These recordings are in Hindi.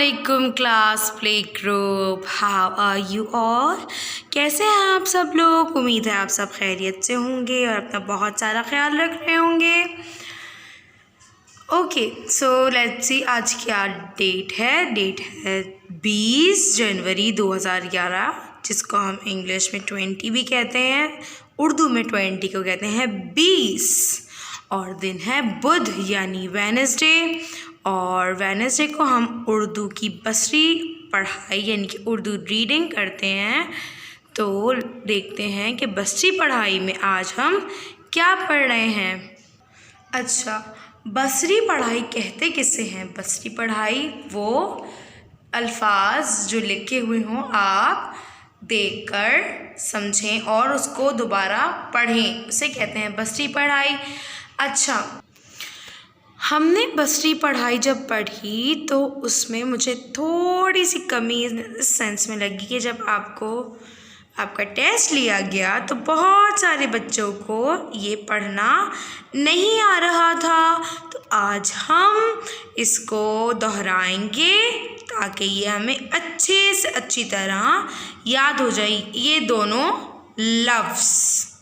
अस्सलामुअलैकुम class play group. How are you all? कैसे हैं आप सब लोग? उम्मीद है आप सब खैरियत से होंगे और अपना बहुत सारा ख्याल रख रहे होंगे। ओके, सो लेट्स सी आज क्या डेट है 20 जनवरी 2011, जिसको हम इंग्लिश में 20 भी कहते हैं, उर्दू में 20 को कहते हैं 20। और दिन है बुध यानी वेडनेसडे, और वेडनेसडे को हम उर्दू की बसरी पढ़ाई यानी कि उर्दू रीडिंग करते हैं। तो देखते हैं कि बसरी पढ़ाई में आज हम क्या पढ़ रहे हैं। अच्छा, बसरी पढ़ाई कहते किसे हैं? बसरी पढ़ाई वो अल्फाज जो लिखे हुए हों आप देखकर समझें और उसको दोबारा पढ़ें, उसे कहते हैं बसरी पढ़ाई। अच्छा, हमने बसरी पढ़ाई जब पढ़ी तो उसमें मुझे थोड़ी सी कमी इस सेंस में लगी कि जब आपका टेस्ट लिया गया तो बहुत सारे बच्चों को ये पढ़ना नहीं आ रहा था। तो आज हम इसको दोहराएंगे ताकि ये हमें अच्छे से अच्छी तरह याद हो जाए ये दोनों लफ्ज़।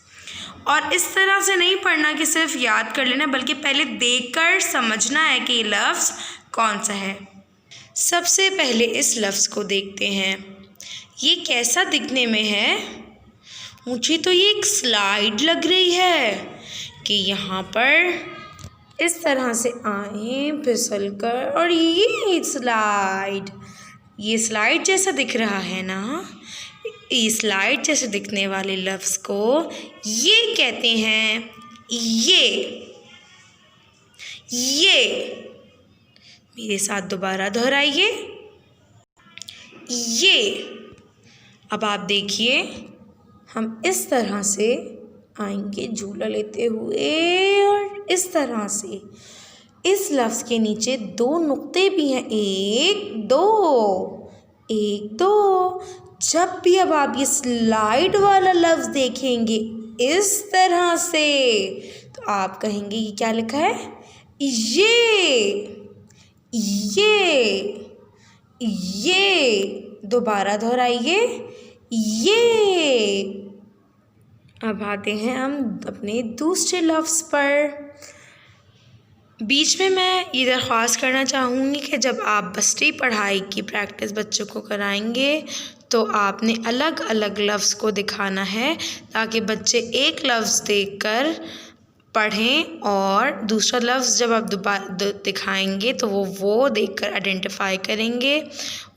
और इस तरह से नहीं पढ़ना कि सिर्फ याद कर लेना, बल्कि पहले देखकर समझना है कि ये लफ्ज़ कौन सा है। सबसे पहले इस लफ्ज़ को देखते हैं, ये कैसा दिखने में है? मुझे तो ये एक स्लाइड लग रही है कि यहाँ पर इस तरह से आए फिसल कर, और ये स्लाइड जैसा दिख रहा है ना। इस स्लाइड जैसे दिखने वाले लफ्ज़ को ये कहते हैं ये। मेरे साथ दोबारा दोहराइए, ये। अब आप देखिए, हम इस तरह से आएंगे झूला लेते हुए, और इस तरह से इस लफ्ज़ के नीचे दो नुक्ते भी हैं, एक दो। जब भी अब आप ये स्लाइड वाला लफ्ज़ देखेंगे इस तरह से, तो आप कहेंगे ये क्या लिखा है? ये। दोबारा दोहराइए, ये। अब आते हैं हम अपने दूसरे लफ्ज़ पर। बीच में मैं ये दरख्वास्त करना चाहूँगी कि जब आप बसरी पढ़ाई की प्रैक्टिस बच्चों को कराएंगे तो आपने अलग अलग लफ्ज़ को दिखाना है, ताकि बच्चे एक लफ्ज़ देखकर पढ़ें और दूसरा लफ्ज़ जब आप दोबारा दिखाएंगे तो वो देखकर आइडेंटिफाई करेंगे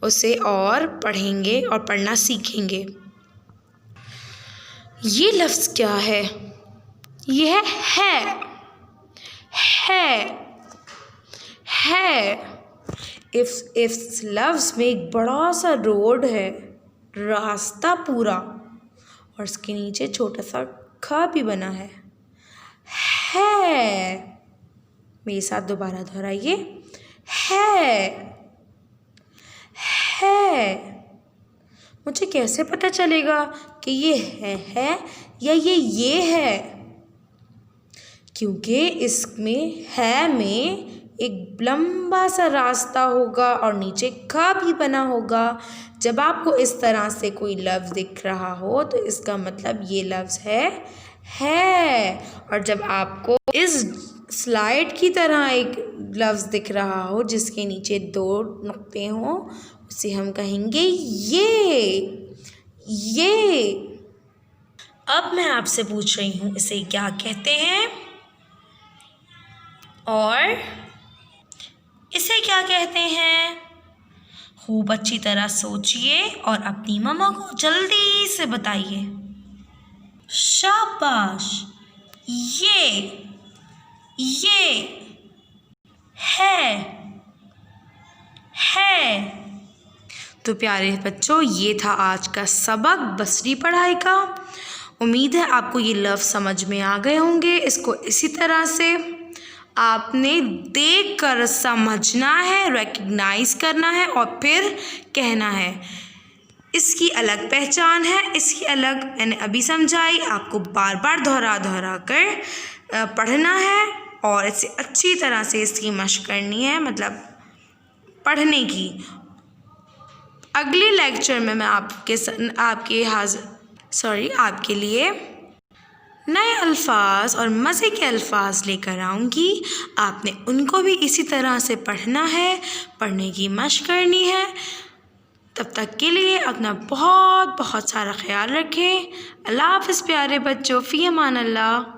उसे और पढ़ेंगे और पढ़ना सीखेंगे। ये लफ्ज़ क्या है? यह है। इस लफ्ज़ में एक बड़ा सा रोड है, रास्ता पूरा, और इसके नीचे छोटा सा ख भी बना है। मेरे साथ दोबारा दोहराइए, है। मुझे कैसे पता चलेगा कि ये है या ये है? क्योंकि इसमें है में एक लंबा सा रास्ता होगा और नीचे खा भी बना होगा। जब आपको इस तरह से कोई लफ्ज़ दिख रहा हो तो इसका मतलब ये लफ्ज़ है। और जब आपको इस स्लाइड की तरह एक लफ्ज़ दिख रहा हो जिसके नीचे दो नुक्ते हों, उसे हम कहेंगे ये। अब मैं आपसे पूछ रही हूँ, इसे क्या कहते हैं और इसे क्या कहते हैं? खूब अच्छी तरह सोचिए और अपनी मम्मा को जल्दी से बताइए। शाबाश, ये है। तो प्यारे बच्चों, ये था आज का सबक बसरी पढ़ाई का। उम्मीद है आपको ये लफ्ज़ समझ में आ गए होंगे। इसको इसी तरह से आपने देख कर समझना है, रिकग्नाइज़ करना है और फिर कहना है। इसकी अलग पहचान है, इसकी अलग मैंने अभी समझाई, आपको बार बार दोहरा कर पढ़ना है और इसे अच्छी तरह से इसकी मशक करनी है, मतलब पढ़ने की। अगले लेक्चर में मैं आपके लिए नए अल्फाज और मज़े के अल्फाज लेकर आऊँगी। आपने उनको भी इसी तरह से पढ़ना है, पढ़ने की मशक करनी है। तब तक के लिए अपना बहुत बहुत सारा ख्याल रखें। अल्लाह हाफ़िज़ प्यारे बच्चों, फ़ी अमान अल्लाह।